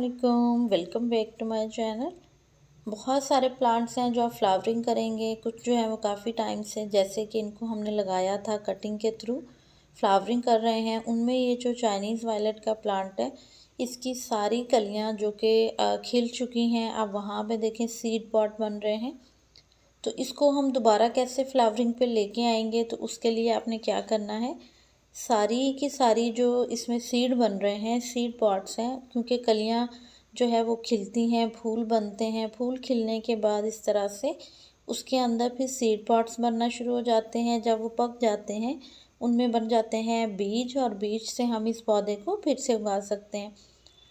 अस्सलाम welcome back to my channel. बहुत सारे प्लांट्स हैं जो आप फ्लावरिंग करेंगे, कुछ जो है वो काफ़ी टाइम से, जैसे कि इनको हमने लगाया था कटिंग के थ्रू, फ्लावरिंग कर रहे हैं। उनमें ये जो चाइनीज़ वायलेट का प्लांट है, इसकी सारी कलियां जो कि खिल चुकी हैं। आप वहाँ पे देखें सीड पॉट बन रहे हैं। तो इसको हम दोबारा कैसे फ्लावरिंग पे लेके आएंगे, तो उसके लिए आपने क्या करना है, सारी की सारी जो इसमें सीड बन रहे हैं, सीड पॉट्स हैं, क्योंकि कलियां जो है वो खिलती हैं, फूल बनते हैं। फूल खिलने के बाद इस तरह से उसके अंदर फिर सीड पॉट्स बनना शुरू हो जाते हैं। जब वो पक जाते हैं, उनमें बन जाते हैं बीज, और बीज से हम इस पौधे को फिर से उगा सकते हैं।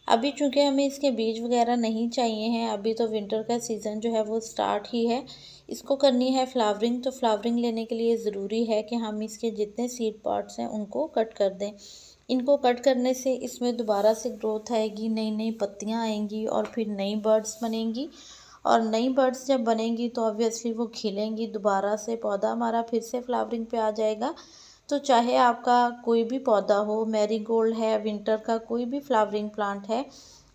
अभी चूँकि हमें इसके बीज वगैरह नहीं चाहिए हैं, अभी तो विंटर का सीज़न जो है वो स्टार्ट ही है। इसको करनी है फ्लावरिंग, तो फ्लावरिंग लेने के लिए ज़रूरी है कि हम इसके जितने सीड पॉट्स हैं उनको कट कर दें। इनको कट करने से इसमें दोबारा से ग्रोथ आएगी, नई नई पत्तियाँ आएंगी और फिर नई बर्ड्स बनेंगी। और नई बर्ड्स जब बनेंगी तो ऑब्वियसली वो खिलेंगी, दोबारा से पौधा हमारा फिर से फ्लावरिंग पे आ जाएगा। तो चाहे आपका कोई भी पौधा हो, मैरीगोल्ड है, विंटर का कोई भी फ्लावरिंग प्लांट है,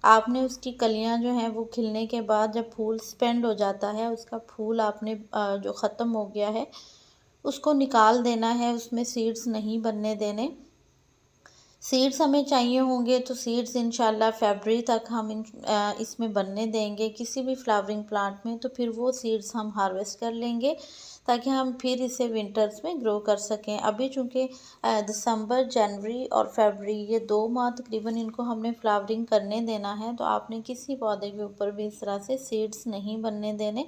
आपने उसकी कलियां जो हैं वो खिलने के बाद जब फूल स्पेंड हो जाता है, उसका फूल आपने जो ख़त्म हो गया है उसको निकाल देना है, उसमें सीड्स नहीं बनने देने। सीड्स हमें चाहिए होंगे तो सीड्स इंशाल्लाह फरवरी तक हम इसमें बनने देंगे किसी भी फ्लावरिंग प्लांट में। तो फिर वो सीड्स हम हार्वेस्ट कर लेंगे ताकि हम फिर इसे विंटर्स में ग्रो कर सकें। अभी चूँकि दिसंबर, जनवरी और फरवरी, ये 2 माह तकरीबन इनको हमने फ्लावरिंग करने देना है। तो आपने किसी पौधे के ऊपर भी इस तरह से सीड्स नहीं बनने देने,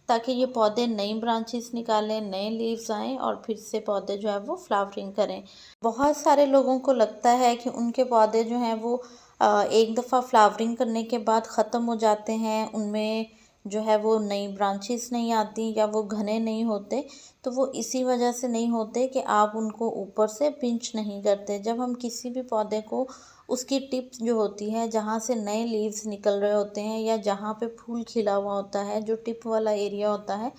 ताकि ये पौधे नई ब्रांचेस निकालें, नए लीव्स आएँ और फिर से पौधे जो है वो फ्लावरिंग करें। बहुत सारे लोगों को लगता है कि उनके पौधे जो हैं वो एक दफ़ा फ्लावरिंग करने के बाद ख़त्म हो जाते हैं, उनमें जो है वो नई ब्रांचेस नहीं आती या वो घने नहीं होते। तो वो इसी वजह से नहीं होते कि आप उनको ऊपर से पिंच नहीं करते। जब हम किसी भी पौधे को उसकी टिप्स जो होती है, जहाँ से नए लीव्स निकल रहे होते हैं या जहाँ पे फूल खिला हुआ होता है, जो टिप वाला एरिया होता है,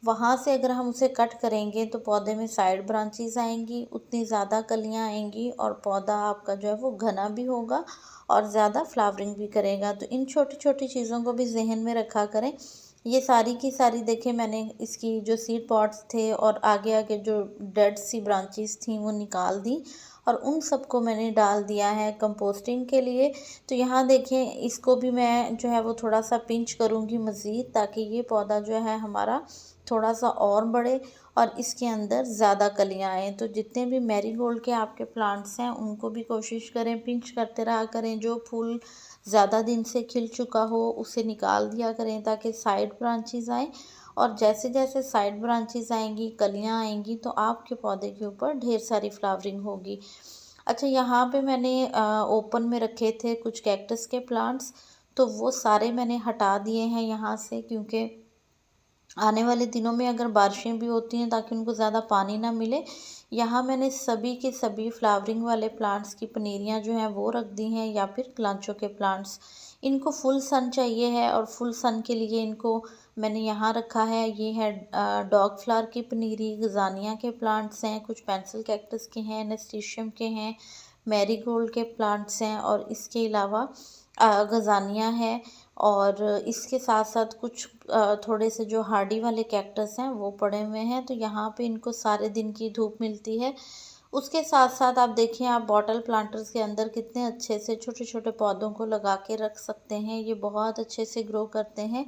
वहाँ से अगर हम उसे कट करेंगे तो पौधे में साइड ब्रांचेस आएंगी, उतनी ज़्यादा कलियाँ आएंगी और पौधा आपका जो है वो घना भी होगा और ज़्यादा फ्लावरिंग भी करेगा। तो इन छोटी छोटी चीज़ों को भी जहन में रखा करें। ये सारी की सारी देखें, मैंने इसकी जो सीड पॉट्स थे और आगे आगे जो डेड सी ब्रांचेस थी वो निकाल दी और उन सबको मैंने डाल दिया है कंपोस्टिंग के लिए। तो यहाँ देखें, इसको भी मैं जो है वो थोड़ा सा पिंच करूँगी मज़ीद, ताकि ये पौधा जो है हमारा थोड़ा सा और बढ़े और इसके अंदर ज़्यादा कलियाँ आएँ। तो जितने भी मैरीगोल्ड के आपके प्लांट्स हैं उनको भी कोशिश करें, पिंच करते रहा करें। जो फूल ज़्यादा दिन से खिल चुका हो उसे निकाल दिया करें ताकि साइड ब्रांचेस आएँ। और जैसे जैसे साइड ब्रांचेस आएंगी, कलियाँ आएंगी, तो आपके पौधे के ऊपर ढेर सारी फ्लावरिंग होगी। अच्छा, यहाँ पे मैंने ओपन में रखे थे कुछ कैक्टस के प्लांट्स, तो वो सारे मैंने हटा दिए हैं यहाँ से, क्योंकि आने वाले दिनों में अगर बारिशें भी होती हैं ताकि उनको ज़्यादा पानी ना मिले। यहाँ मैंने सभी के सभी फ्लावरिंग वाले प्लांट्स की पनीरियाँ जो हैं वो रख दी हैं, या फिर क्लांचो के प्लांट्स। इनको फुल सन चाहिए है और फुल सन के लिए इनको मैंने यहाँ रखा है। ये है डॉग फ्लावर की पनीरी, गजानिया के प्लांट्स हैं, कुछ पेंसिल कैक्टस के हैं, नेस्टीशियम के हैं, मैरीगोल्ड के प्लांट्स हैं और इसके अलावा गजानिया है। और इसके साथ साथ कुछ थोड़े से जो हार्डी वाले कैक्टस हैं वो पड़े हुए हैं। तो यहाँ पे इनको सारे दिन की धूप मिलती है। उसके साथ साथ आप देखें, आप बॉटल प्लांटर्स के अंदर कितने अच्छे से छोटे छोटे पौधों को लगा के रख सकते हैं, ये बहुत अच्छे से ग्रो करते हैं।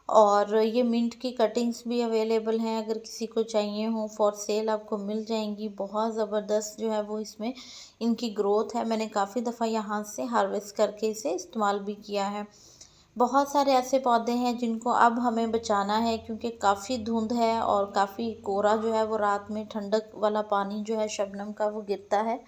और ये मिंट की कटिंग्स भी अवेलेबल हैं, अगर किसी को चाहिए हो फॉर सेल आपको मिल जाएंगी। बहुत ज़बरदस्त जो है वो इसमें इनकी ग्रोथ है। मैंने काफ़ी दफ़ा यहाँ से हार्वेस्ट करके इसे इस्तेमाल भी किया है। बहुत सारे ऐसे पौधे हैं जिनको अब हमें बचाना है, क्योंकि काफ़ी धुंध है और काफ़ी कोहरा जो है वो रात में ठंडक वाला पानी जो है शबनम का वो गिरता है,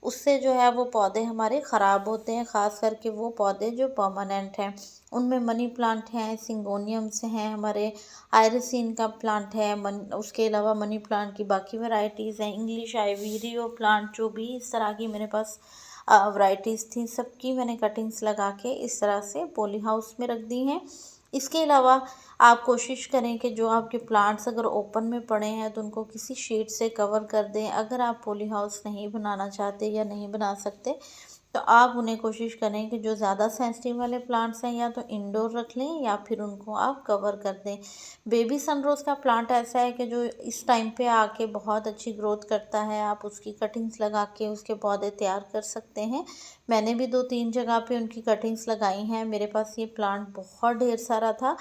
उससे जो है वो पौधे हमारे ख़राब होते हैं। ख़ास करके वो पौधे जो परमानेंट हैं, उनमें मनी प्लांट हैं, सिंगोनियम्स हैं, हमारे आयरसिन का प्लांट है, उसके अलावा मनी प्लांट की बाकी वैरायटीज़ हैं, इंग्लिश आइवी, रियो प्लांट, जो भी इस तरह की मेरे पास वैरायटीज़ थी, सबकी मैंने कटिंग्स लगा के इस तरह से पॉली हाउस में रख दी हैं। इसके अलावा आप कोशिश करें कि जो आपके प्लांट्स अगर ओपन में पड़े हैं तो उनको किसी शीट से कवर कर दें। अगर आप पॉली हाउस नहीं बनाना चाहते या नहीं बना सकते तो आप उन्हें कोशिश करें कि जो ज़्यादा सेंसिटिव वाले प्लांट्स हैं या तो इंडोर रख लें या फिर उनको आप कवर कर दें। बेबी सनरोज़ का प्लांट ऐसा है कि जो इस टाइम पे आके बहुत अच्छी ग्रोथ करता है, आप उसकी कटिंग्स लगा के उसके पौधे तैयार कर सकते हैं। मैंने भी 2-3 जगह पे उनकी कटिंग्स लगाई हैं। मेरे पास ये प्लांट बहुत ढेर सारा था।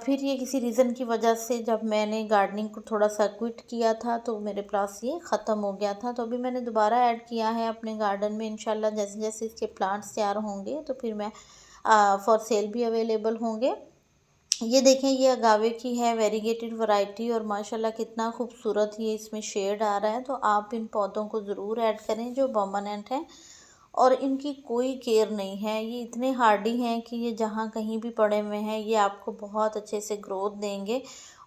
फिर ये किसी रीज़न की वजह से जब मैंने गार्डनिंग को थोड़ा-सा क्विट किया था तो मेरे पास ये ख़त्म हो गया था। तो अभी मैंने दोबारा ऐड किया है अपने गार्डन में। इंशाल्लाह जैसे-जैसे इसके प्लांट्स तैयार होंगे तो फिर मैं फॉर सेल भी अवेलेबल होंगे। ये देखें, ये अगावे की है वेरीगेटेड वैरायटी और माशाल्लाह कितना खूबसूरत ये इसमें शेड आ रहा है। तो आप इन पौधों को ज़रूर ऐड करें जो परमानेंट हैं और इनकी कोई केयर नहीं है। ये इतने हार्डी हैं कि ये जहाँ कहीं भी पड़े हुए हैं ये आपको बहुत अच्छे से ग्रोथ देंगे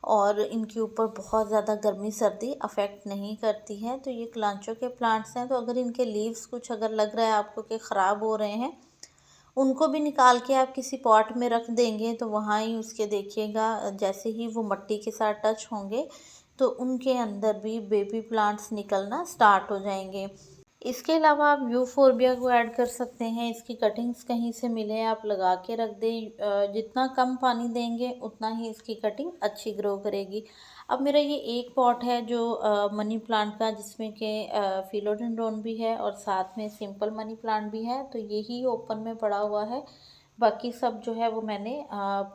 और इनके ऊपर बहुत ज़्यादा गर्मी सर्दी अफेक्ट नहीं करती है। तो ये कलांचो के प्लांट्स हैं। तो अगर इनके लीव्स कुछ अगर लग रहा है आपको कि ख़राब हो रहे हैं, उनको भी निकाल के आप किसी पॉट में रख देंगे तो वहाँ ही उसके देखिएगा, जैसे ही वो मिट्टी के साथ टच होंगे तो उनके अंदर भी बेबी प्लांट्स निकलना स्टार्ट हो जाएंगे। इसके अलावा आप यूफोरबिया को ऐड कर सकते हैं। इसकी कटिंग्स कहीं से मिले आप लगा के रख दें। जितना कम पानी देंगे उतना ही इसकी कटिंग अच्छी ग्रो करेगी। अब मेरा ये एक पॉट है जो मनी प्लांट का, जिसमें कि फिलोडेंड्रोन भी है और साथ में सिंपल मनी प्लांट भी है। तो यही ओपन में पड़ा हुआ है। बाकी सब जो है वो मैंने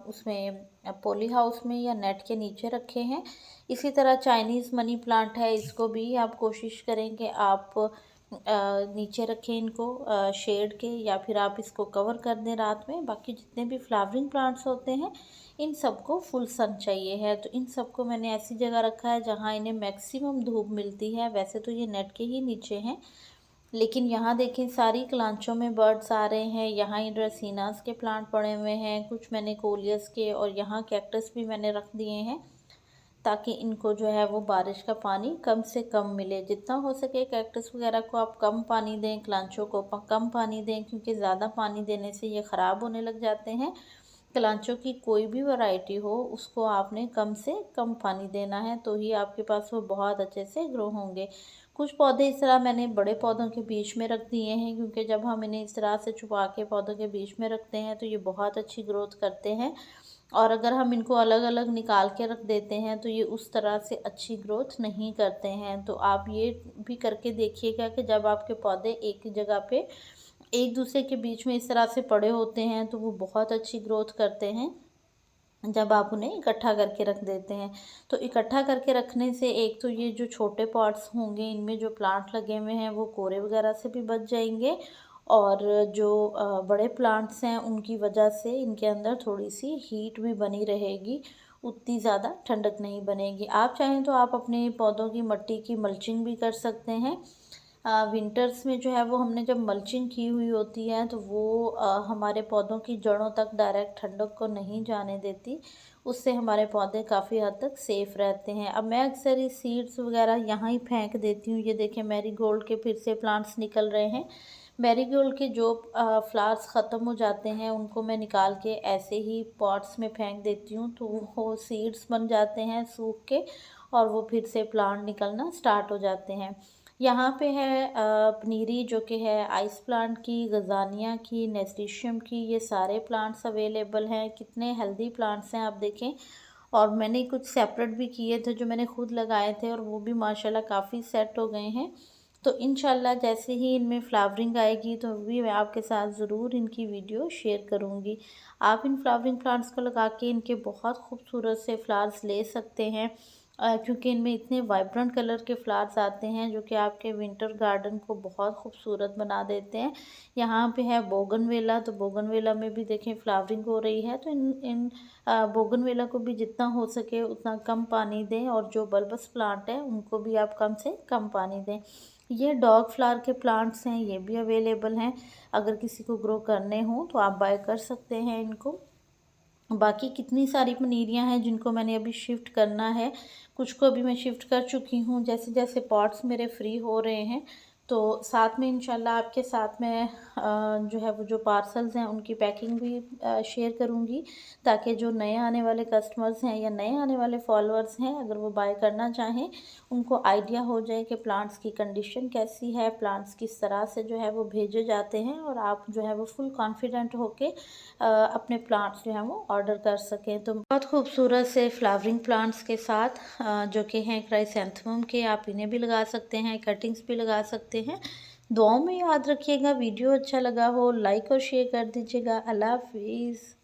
उसमें पॉली हाउस में या नेट के नीचे रखे हैं। इसी तरह चाइनीज़ मनी प्लांट है, इसको भी आप कोशिश करें कि आप नीचे रखें इनको शेड के, या फिर आप इसको कवर कर दें रात में। बाकी जितने भी फ्लावरिंग प्लांट्स होते हैं इन सबको फुल सन चाहिए है। तो इन सबको मैंने ऐसी जगह रखा है जहाँ इन्हें मैक्सिमम धूप मिलती है। वैसे तो ये नेट के ही नीचे हैं, लेकिन यहाँ देखें सारी कलांचों में बर्ड्स आ रहे हैं। यहाँ इन ड्रेसिनास के प्लांट पड़े हुए हैं, कुछ मैंने कोलियस के, और यहाँ कैक्टस भी मैंने रख दिए हैं ताकि इनको जो है वो बारिश का पानी कम से कम मिले। जितना हो सके कैक्टस वगैरह को आप कम पानी दें, कलांचों को कम पानी दें, क्योंकि ज़्यादा पानी देने से ये ख़राब होने लग जाते हैं। कलांचों की कोई भी वैरायटी हो उसको आपने कम से कम पानी देना है, तो ही आपके पास वो बहुत अच्छे से ग्रो होंगे। कुछ पौधे इस तरह मैंने बड़े पौधों के बीच में रख दिए हैं, क्योंकि जब हम इन्हें इस तरह से छुपा के पौधों के बीच में रखते हैं तो ये बहुत अच्छी ग्रोथ करते हैं। और अगर हम इनको अलग अलग निकाल के रख देते हैं तो ये उस तरह से अच्छी ग्रोथ नहीं करते हैं। तो आप ये भी करके देखिएगा कि जब आपके पौधे एक ही जगह पे एक दूसरे के बीच में इस तरह से पड़े होते हैं तो वो बहुत अच्छी ग्रोथ करते हैं जब आप उन्हें इकट्ठा करके रख देते हैं। तो इकट्ठा करके रखने से एक तो ये जो छोटे पॉट्स होंगे इनमें जो प्लांट लगे हुए हैं वो कोरे वगैरह से भी बच जाएंगे, और जो बड़े प्लांट्स हैं उनकी वजह से इनके अंदर थोड़ी सी हीट भी बनी रहेगी, उतनी ज़्यादा ठंडक नहीं बनेगी। आप चाहें तो आप अपने पौधों की मिट्टी की मल्चिंग भी कर सकते हैं। विंटर्स में जो है वो हमने जब मल्चिंग की हुई होती है तो वो हमारे पौधों की जड़ों तक डायरेक्ट ठंडक को नहीं जाने देती। उससे हमारे पौधे काफ़ी हद तक सेफ़ रहते हैं। अब मैं अक्सर ये सीड्स वगैरह यहाँ ही फेंक देती हूँ। ये देखें मैरीगोल्ड के फिर से प्लांट्स निकल रहे हैं। मैरीगोल्ड के जो फ्लावर्स ख़त्म हो जाते हैं उनको मैं निकाल के ऐसे ही पॉट्स में फेंक देती हूँ, तो वो सीड्स बन जाते हैं सूख के और वो फिर से प्लांट निकलना स्टार्ट हो जाते हैं। यहाँ पे है पनीरी, जो कि है आइस प्लांट की, गजानिया की, नेस्टिशियम की, ये सारे प्लांट्स अवेलेबल हैं। कितने हेल्दी प्लांट्स हैं आप देखें। और मैंने कुछ सेपरेट भी किए थे जो मैंने खुद लगाए थे और वो भी माशाल्लाह काफ़ी सेट हो गए हैं। तो इंशाल्लाह जैसे ही इनमें फ्लावरिंग आएगी तो भी मैं आपके साथ ज़रूर इनकी वीडियो शेयर करूँगी। आप इन फ्लावरिंग प्लांट्स को लगा के इनके बहुत खूबसूरत से फ्लावर्स ले सकते हैं, क्योंकि इनमें इतने वाइब्रेंट कलर के फ्लावर्स आते हैं जो कि आपके विंटर गार्डन को बहुत खूबसूरत बना देते हैं। यहाँ पे है बोगनवेला, तो बोगनवेला में भी देखें फ्लावरिंग हो रही है। तो इन इन बोगनवेला को भी जितना हो सके उतना कम पानी दें, और जो बल्बस प्लांट है उनको भी आप कम से कम पानी दें। ये डॉग फ्लावर के प्लांट्स हैं, ये भी अवेलेबल हैं। अगर किसी को ग्रो करने हों तो आप बाय कर सकते हैं इनको। बाकी कितनी सारी पनीरियाँ हैं जिनको मैंने अभी शिफ्ट करना है। कुछ को अभी मैं शिफ्ट कर चुकी हूँ। जैसे जैसे पॉट्स मेरे फ्री हो रहे हैं तो साथ में इंशाल्लाह आपके साथ में जो है वो जो पार्सल्स हैं उनकी पैकिंग भी शेयर करूँगी, ताकि जो नए आने वाले कस्टमर्स हैं या नए आने वाले फॉलोअर्स हैं, अगर वो बाय करना चाहें, उनको आइडिया हो जाए कि प्लांट्स की कंडीशन कैसी है, प्लांट्स किस तरह से जो है वो भेजे जाते हैं, और आप जो है वो फुल कॉन्फिडेंट होके अपने प्लांट्स जो हैं वो ऑर्डर कर सकें। तो बहुत खूबसूरत से फ्लावरिंग प्लांट्स के साथ जो कि हैं क्राइसैंथेमम के, आप इन्हें भी लगा सकते हैं, कटिंग्स भी लगा सकते हैं। दुआओं में याद रखिएगा। वीडियो अच्छा लगा हो लाइक और शेयर कर दीजिएगा। अल्लाह हाफिज़।